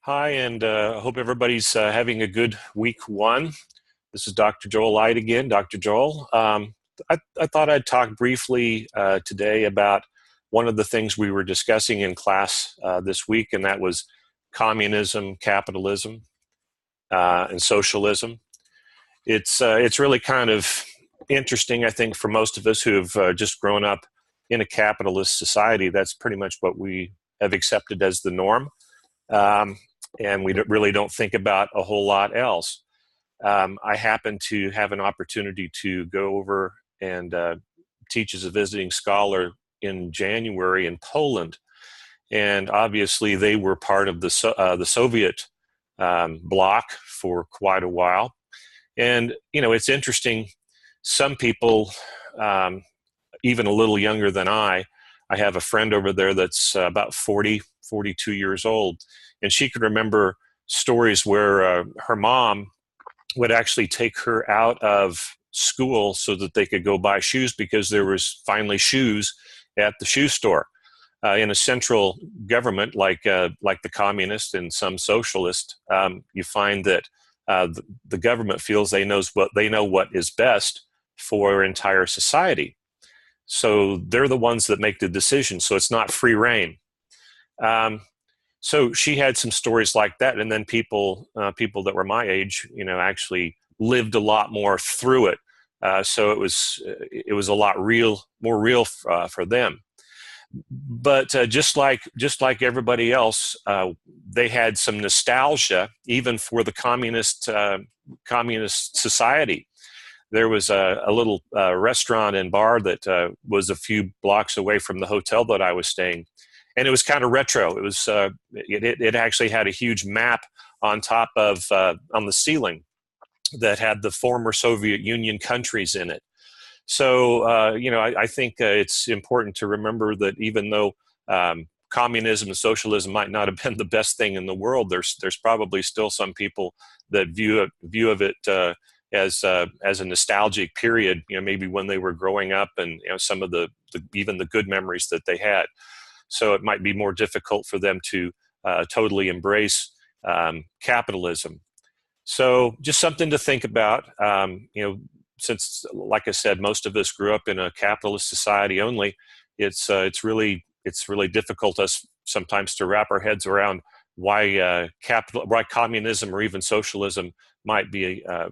Hi, and I hope everybody's having a good week one. This is Dr. Joel Light again, Dr. Joel. I thought I'd talk briefly today about one of the things we were discussing in class this week, and that was communism, capitalism, and socialism. It's really kind of interesting, I think, for most of us who have just grown up in a capitalist society. That's pretty much what we have accepted as the norm. Um, and we really don't think about a whole lot else. I happen to have an opportunity to go over and teach as a visiting scholar in January in Poland, and obviously they were part of the Soviet bloc for quite a while. And it's interesting. Some people, um, even a little younger than I have a friend over there that's about 40, 42 years old, and she could remember stories where her mom would actually take her out of school so that they could go buy shoes because there was finally shoes at the shoe store. In a central government like the communist and some socialist, you find that the government feels they know what is best for our entire society. So they're the ones that make the decision. So it's not free reign. Um, so she had some stories like that, and then people that were my age, actually lived a lot more through it. So it was a lot more real for them. But just like everybody else, they had some nostalgia even for the communist society. There was a little restaurant and bar that was a few blocks away from the hotel that I was staying, and it was kind of retro. It actually had a huge map on top of on the ceiling that had the former Soviet Union countries in it. So I think it's important to remember that even though communism and socialism might not have been the best thing in the world, there's probably still some people that view of it as a nostalgic period. Maybe when they were growing up, and some of the even the good memories that they had. So it might be more difficult for them to totally embrace capitalism. So just something to think about. Since, like I said, most of us grew up in a capitalist society only, it's really difficult us sometimes to wrap our heads around why communism or even socialism might be a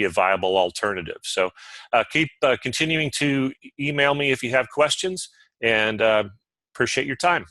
viable alternative. So keep continuing to email me if you have questions, and appreciate your time.